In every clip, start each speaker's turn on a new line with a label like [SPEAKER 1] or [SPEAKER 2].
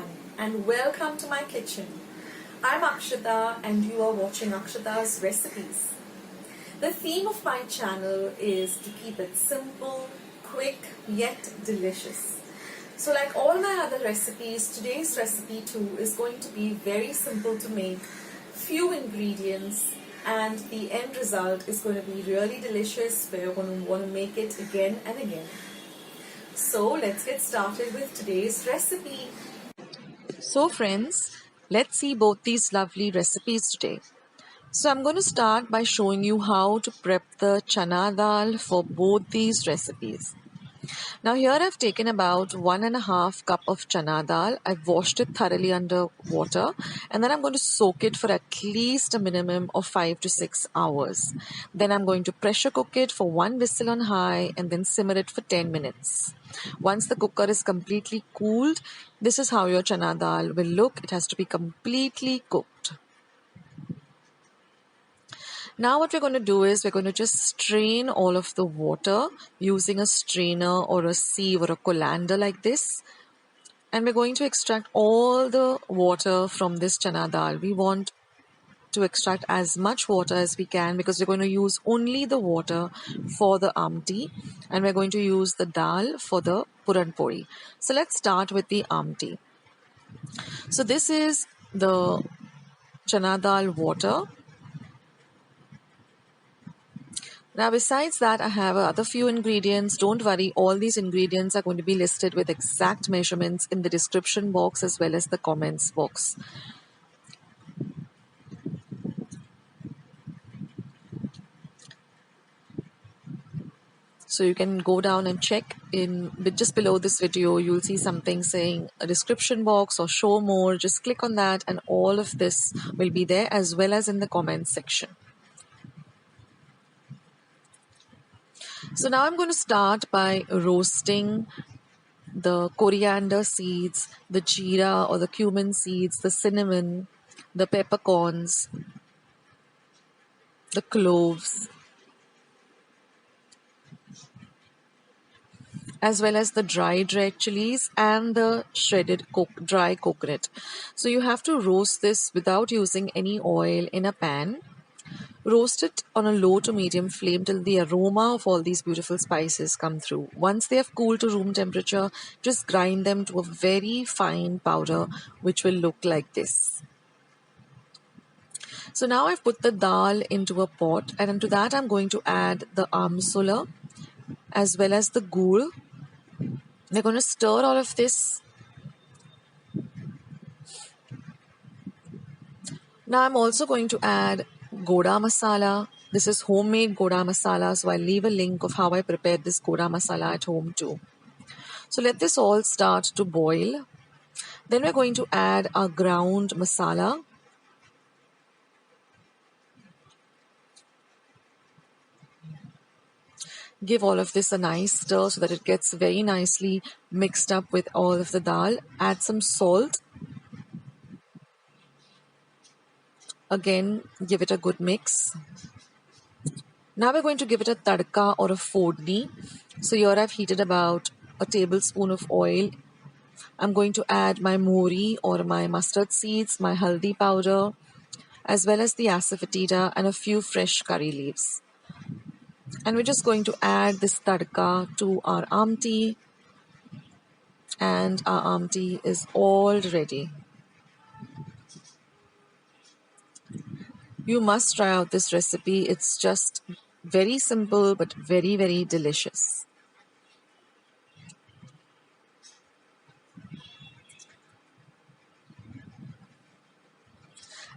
[SPEAKER 1] everyone and welcome to my kitchen. I'm Akshita and you are watching Akshita's Recipes. The theme of my channel is to keep it simple, quick yet delicious. So like all my other recipes, today's recipe too is going to be very simple to make, few ingredients, and the end result is going to be really delicious where you're going to want to make it again and again. So let's get started with today's recipe.
[SPEAKER 2] So friends, let's see both these lovely recipes today. So I'm going to start by showing you how to prep the chana dal for both these recipes. Now here I've taken about 1.5 cup of chana dal. I've washed it thoroughly under water and then I'm going to soak it for at least a minimum of 5 to 6 hours. Then I'm going to pressure cook it for 1 whistle on high and then simmer it for 10 minutes. Once the cooker is completely cooled, this is how your chana dal will look. It has to be completely cooked. Now what we're going to do is we're going to just strain all of the water using a strainer or a sieve or a colander like this. And we're going to extract all the water from this chana dal. We want to extract as much water as we can because we're going to use only the water for the AMTI and we're going to use the dal for the Puranpoli. So let's start with the AMTI. So this is the chana dal water. Now besides that, I have other few ingredients. Don't worry, all these ingredients are going to be listed with exact measurements in the description box as well as the comments box. So you can go down and check in just below this video. You'll see something saying a description box or show more. Just click on that and all of this will be there as well as in the comments section. So now I'm going to start by roasting the coriander seeds, the jeera or the cumin seeds, the cinnamon, the peppercorns, the cloves, as well as the dried red chilies and the shredded dry coconut. So you have to roast this without using any oil in a pan. Roast it on a low to medium flame till the aroma of all these beautiful spices come through. Once they have cooled to room temperature, just grind them to a very fine powder which will look like this. So now I've put the dal into a pot and into that I'm going to add the amsola as well as the gur. We're going to stir all of this. Now I'm also going to add goda masala. This is homemade goda masala, so I'll leave a link of how I prepared this goda masala at home too. So let this all start to boil. Then we're going to add our ground masala. Give all of this a nice stir so that it gets very nicely mixed up with all of the dal. Add some salt. Again, give it a good mix. Now we're going to give it a tadka or a fodni. So here I've heated about a tablespoon of oil. I'm going to add my mori or my mustard seeds, my haldi powder, as well as the aasafotedia and a few fresh curry leaves. And we're just going to add this tadka to our AMTI. And our AMTI is all ready. You must try out this recipe. It's just very simple but very, very delicious.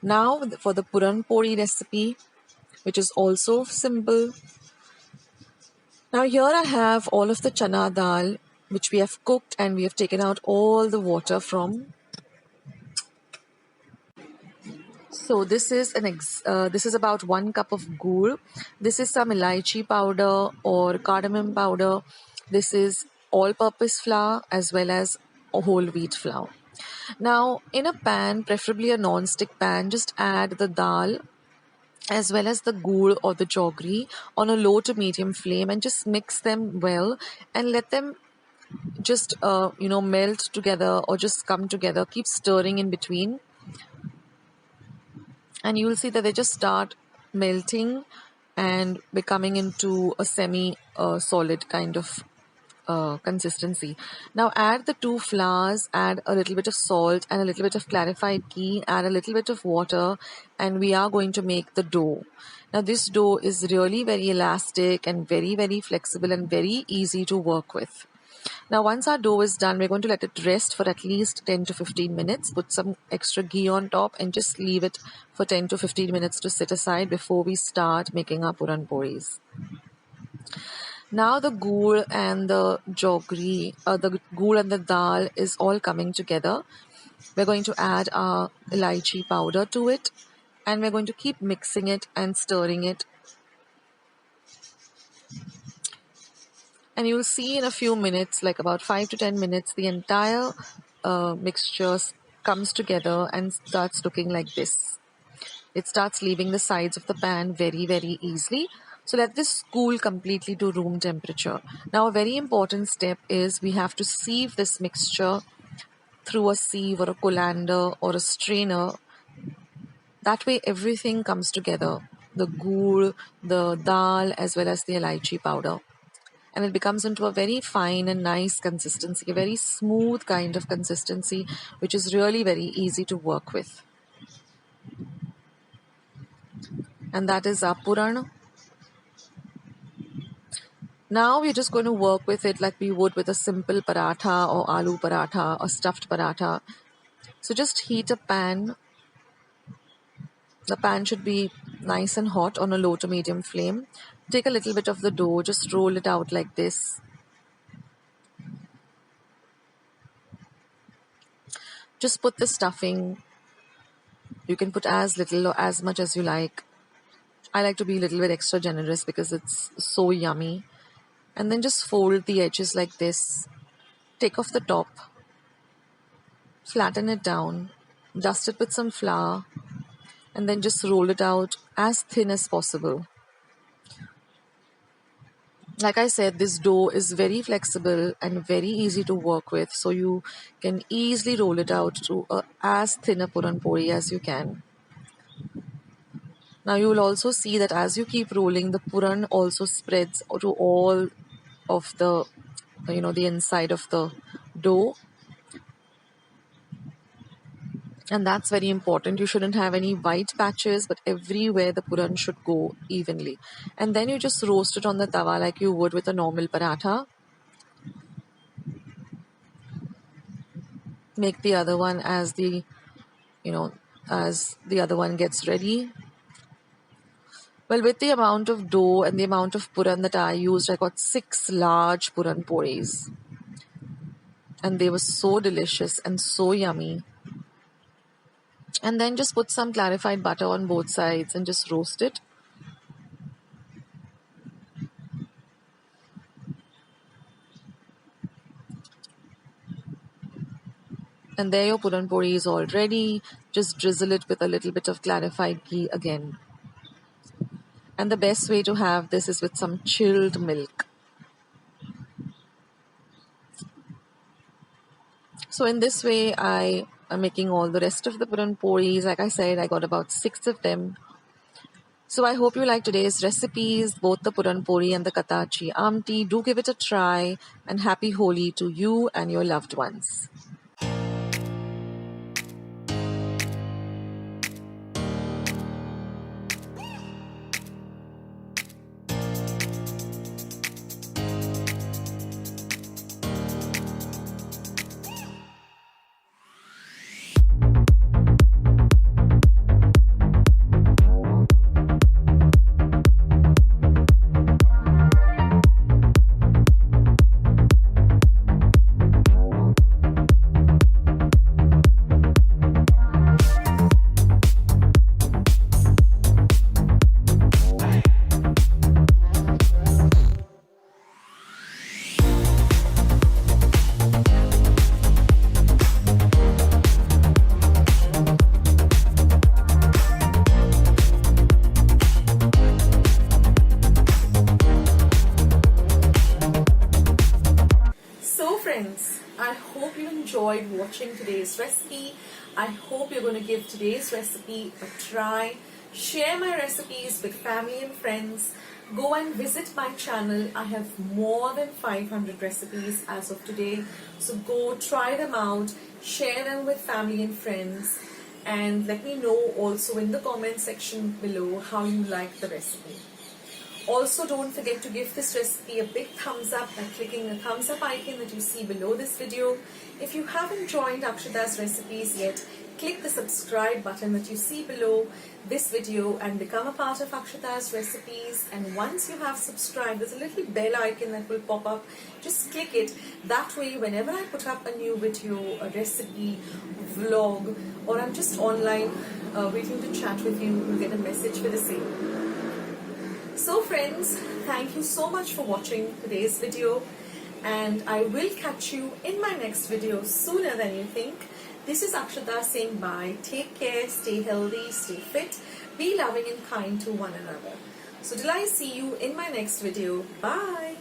[SPEAKER 2] Now for the Puranpoli recipe, which is also simple. Now here I have all of the chana dal which we have cooked and we have taken out all the water from. So this is about 1 cup of gur. This is some elaichi powder or cardamom powder. This is all-purpose flour as well as whole wheat flour. Now in a pan, preferably a non-stick pan, just add the dal as well as the gur or the jaggery on a low to medium flame and just mix them well and let them just melt together or just come together. Keep stirring in between, and you will see that they just start melting and becoming into a semi solid kind of consistency. Now add the two flours, add a little bit of salt and a little bit of clarified ghee, add a little bit of water, and we are going to make the dough. Now this dough is really very elastic and very, very flexible and very easy to work with. Now once our dough is done, we're going to let it rest for at least 10 to 15 minutes. Put some extra ghee on top and just leave it for 10 to 15 minutes to sit aside before we start making our Puranpolis. Now the gur and the jaggery, the gur and the dal is all coming together. We're going to add our elaichi powder to it, and we're going to keep mixing it and stirring it. And you'll see in a few minutes, like about 5 to 10 minutes, the entire mixture comes together and starts looking like this. It starts leaving the sides of the pan very, very easily. So let this cool completely to room temperature. Now a very important step is we have to sieve this mixture through a sieve or a colander or a strainer. That way everything comes together. The gur, the dal, as well as the elaichi powder. And it becomes into a very fine and nice consistency, a very smooth kind of consistency, which is really very easy to work with. And that is our Puran. Now we're just going to work with it like we would with a simple paratha or aloo paratha or stuffed paratha. So just heat a pan. The pan should be nice and hot on a low to medium flame. Take a little bit of the dough, just roll it out like this. Just put the stuffing. You can put as little or as much as you like. I like to be a little bit extra generous because it's so yummy. And then just fold the edges like this. Take off the top. Flatten it down. Dust it with some flour. And then just roll it out as thin as possible. Like I said, this dough is very flexible and very easy to work with. So you can easily roll it out to as thin a Puranpoli as you can. Now you will also see that as you keep rolling, the Puran also spreads to all of the, the inside of the dough. And that's very important. You shouldn't have any white patches, but everywhere the Puran should go evenly. And then you just roast it on the tawa like you would with a normal paratha. Make the other one as the other one gets ready. Well, with the amount of dough and the amount of Puran that I used, I got 6 large Puran Polis. And they were so delicious and so yummy. And then just put some clarified butter on both sides and just roast it. And there your Puran Puri is all ready. Just drizzle it with a little bit of clarified ghee again. And the best way to have this is with some chilled milk. So in this way, I am making all the rest of the Puran Poris. Like I said, I got about 6 of them. So I hope you like today's recipes, both the Puranpoli and the Katachi AMTI. Do give it a try, and happy Holi to you and your loved ones.
[SPEAKER 1] watching today's recipe. I hope you're going to give today's recipe a try. Share my recipes with family and friends. Go and visit my channel. I have more than 500 recipes as of today. So go try them out, share them with family and friends, and let me know also in the comment section below how you like the recipe. Also, don't forget to give this recipe a big thumbs up by clicking the thumbs up icon that you see below this video. If you haven't joined Akshata's recipes yet, click the subscribe button that you see below this video and become a part of Akshata's recipes. And once you have subscribed, there's a little bell icon that will pop up. Just click it. That way, whenever I put up a new video, a recipe, vlog, or I'm just online waiting to chat with you, you'll get a message for the same. So friends, thank you so much for watching today's video, and I will catch you in my next video sooner than you think. This is Akshata saying bye. Take care, stay healthy, stay fit, be loving and kind to one another. So till I see you in my next video, bye.